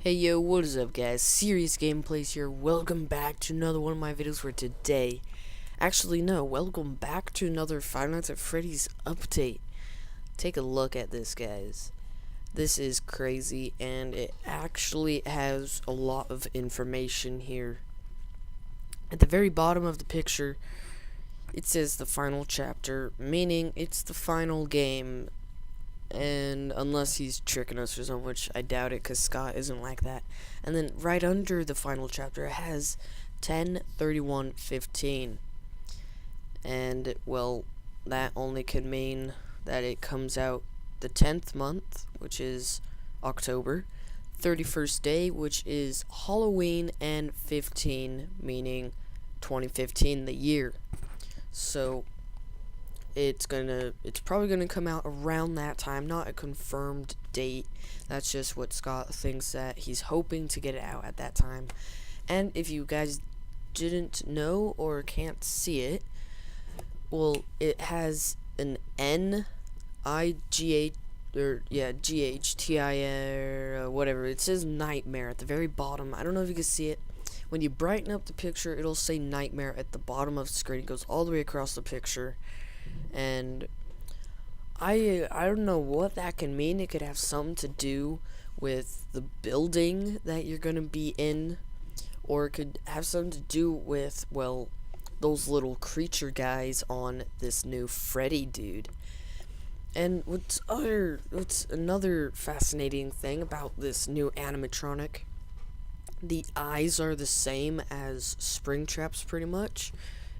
Hey yo, what is up guys? Serious Gameplays here. Welcome back to another one of my videos for today. Actually no, welcome back to another Five Nights at Freddy's update. Take a look at this, guys. This is crazy and it actually has a lot of information here. At the very bottom of the picture it says the final chapter, meaning it's the final game. And unless he's tricking us or something, which I doubt it because Scott isn't like that. And then right under the final chapter it has 10/31/15, and well, that only could mean that it comes out the 10th month, which is October, 31st day, which is Halloween, and 15, meaning 2015, the year. So it's probably gonna come out around that time, not a confirmed date. That's just what Scott thinks, that he's hoping to get it out at that time. And if you guys didn't know or can't see it, well, it has an N-I-G-H or G-H-T-I-R, whatever. It says Nightmare at the very bottom. I don't know if you can see it. When you brighten up the picture, it'll say Nightmare at the bottom of the screen. It goes all the way across the picture. And I don't know what that can mean. It could have something to do with the building that you're gonna be in, or it could have something to do with, well, those little creature guys on this new Freddy dude. And what's another fascinating thing about this new animatronic? The eyes are the same as Springtrap's, pretty much.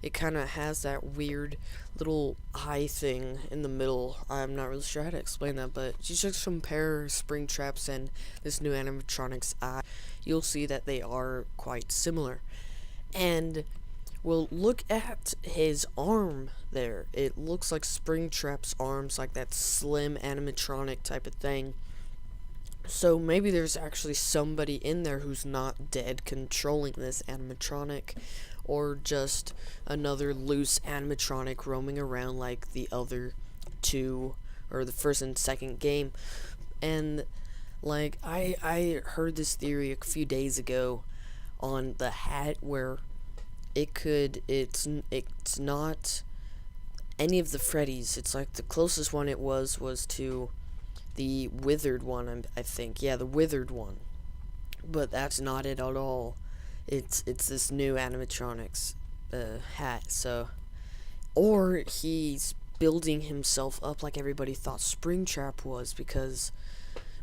It kind of has that weird little eye thing in the middle. I'm not really sure how to explain that, but you just compare Springtrap's and this new animatronic's eye, you'll see that they are quite similar. And, well, look at his arm there. It looks like Springtrap's arms, like that slim animatronic type of thing. So maybe there's actually somebody in there who's not dead controlling this animatronic, or just another loose animatronic roaming around like the other two, or the first and second game. And like I heard this theory a few days ago on the hat, where it's not any of the Freddys. It's like the closest one it was to the withered one, I think. Yeah, the withered one. But that's not it at all. It's this new animatronics hat. So, or he's building himself up like everybody thought Springtrap was, because,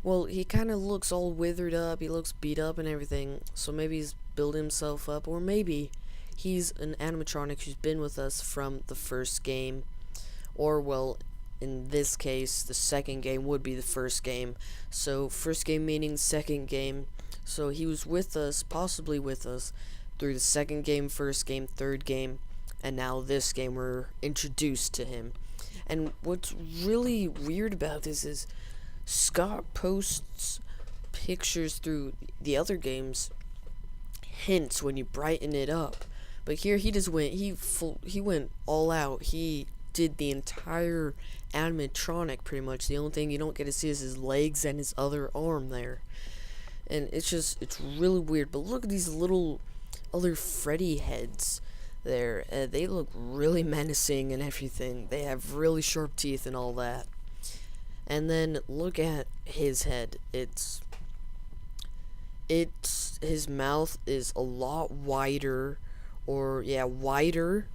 well, he kind of looks all withered up. He looks beat up and everything. So maybe he's building himself up, or maybe he's an animatronic who's been with us from the first game, or, well, in this case, the second game would be the first game. So, first game meaning second game. So, he was with us, possibly with us, through the second game, first game, third game, and now this game we're introduced to him. And what's really weird about this is Scott posts pictures through the other games, hints when you brighten it up. But here he just went, he went all out. He did the entire animatronic, pretty much. The only thing you don't get to see is his legs and his other arm there. And it's really weird. But look at these little other Freddy heads there. They look really menacing and everything. They have really sharp teeth and all that. And then look at his head. It's his mouth is a lot wider, or yeah, wider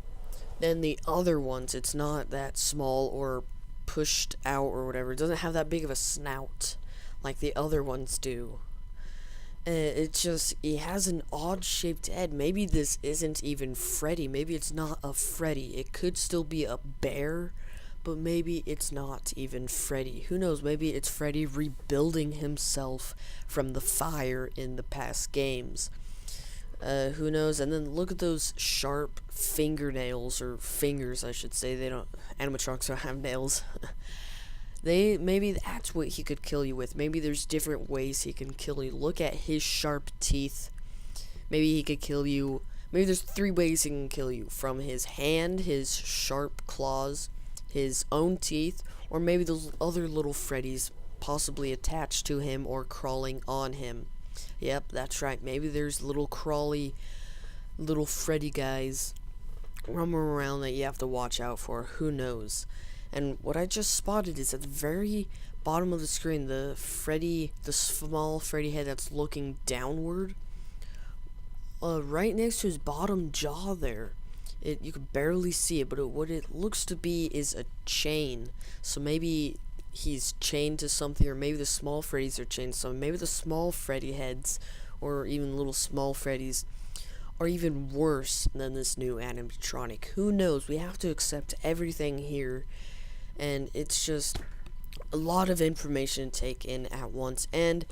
than the other ones. It's not that small or pushed out or whatever. It doesn't have that big of a snout like the other ones do. It's just, he has an odd shaped head. Maybe this isn't even Freddy. Maybe it's not a Freddy. It could still be a bear, but maybe it's not even Freddy. Who knows? Maybe it's Freddy rebuilding himself from the fire in the past games. Who knows? And then look at those sharp fingernails, or fingers, I should say. Animatronics don't have nails. Maybe that's what he could kill you with. Maybe there's different ways he can kill you. Look at his sharp teeth. Maybe he could kill you. Maybe there's 3 ways he can kill you: from his hand, his sharp claws, his own teeth, or maybe those other little Freddys possibly attached to him or crawling on him. Yep, that's right. Maybe there's little crawly, little Freddy guys roaming around that you have to watch out for. Who knows? And what I just spotted is at the very bottom of the screen, the small Freddy head that's looking downward. Right next to his bottom jaw there. You can barely see it, but what it looks to be is a chain. So maybe he's chained to something, or maybe the small Freddys are chained to something. Maybe the small Freddy heads, or even little small Freddys, are even worse than this new animatronic. Who knows? We have to accept everything here, and it's just a lot of information to take in at once. And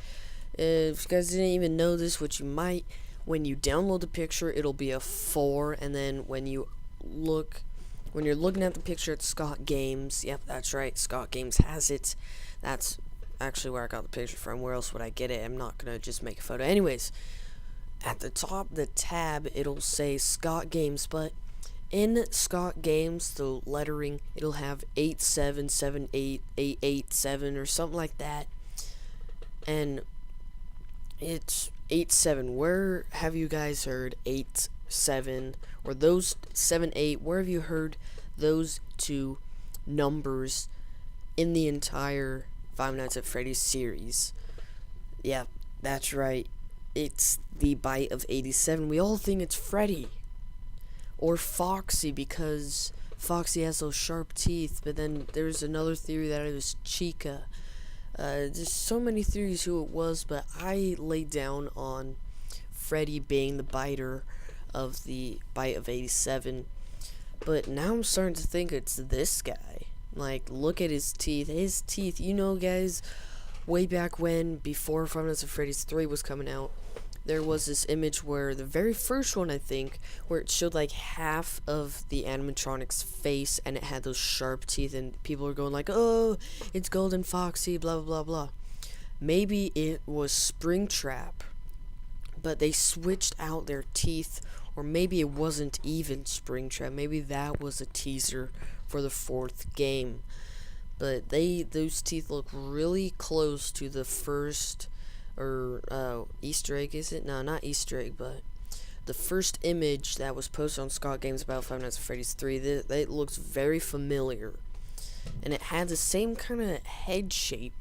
if you guys didn't even know this, which you might, when you download the picture, it'll be a 4, and then when you're looking at the picture, it's Scott Games. Yep, that's right, Scott Games has it. That's actually where I got the picture from. Where else would I get it? I'm not gonna just make a photo. Anyways, at the top, the tab, it'll say Scott Games, but in Scott Games, the lettering, it'll have 8778887 or something like that, and it's 87. Where have you guys heard 87 or those 78? Where have you heard those two numbers in the entire Five Nights at Freddy's series? Yeah, that's right. It's the bite of 87. We all think it's Freddy or Foxy because Foxy has those sharp teeth, but then there's another theory that it was Chica. There's so many theories who it was, but I laid down on Freddy being the biter of the bite of 87. But now I'm starting to think it's this guy. Like, look at his teeth. His teeth, you know, guys, way back when, before Five Nights at Freddy's 3 was coming out, there was this image where, the very first one, I think, where it showed like half of the animatronic's face and it had those sharp teeth, and people were going like, oh, it's Golden Foxy, blah blah blah blah. Maybe it was Springtrap, but they switched out their teeth, or maybe it wasn't even Springtrap. Maybe that was a teaser for the 4th game. But those teeth look really close to the first, or Easter egg, is it? No, not Easter egg, but the first image that was posted on Scott Games about Five Nights at Freddy's 3. It looks very familiar, and it had the same kind of head shape,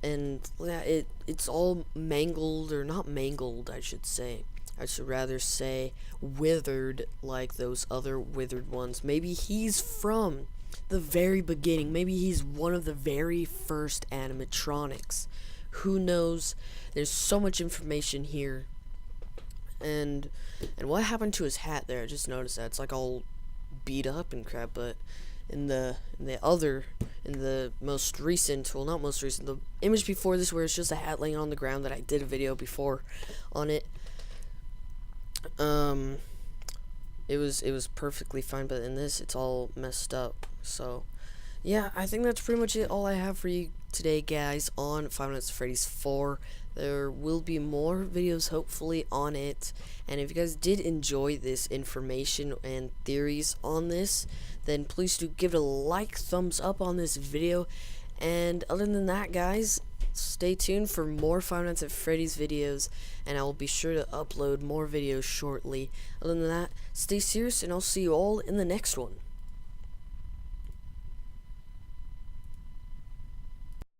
and yeah, it's all mangled, or not mangled, I should say. I should rather say withered, like those other withered ones. Maybe he's from the very beginning. Maybe he's one of the very first animatronics. Who knows? There's so much information here. And what happened to his hat there? I just noticed that it's like all beat up and crap. But in the most recent, well, not most recent, the image before this, where it's just a hat laying on the ground, that I did a video before on it, it was perfectly fine. But in this, it's all messed up. So yeah, I think that's pretty much it. All I have for you today, guys, on Five Nights at Freddy's 4. There will be more videos hopefully on it, and if you guys did enjoy this information and theories on this, then please do give it a like, thumbs up on this video. And other than that, guys, stay tuned for more Five Nights at Freddy's videos, and I will be sure to upload more videos shortly. Other than that, stay serious, and I'll see you all in the next one.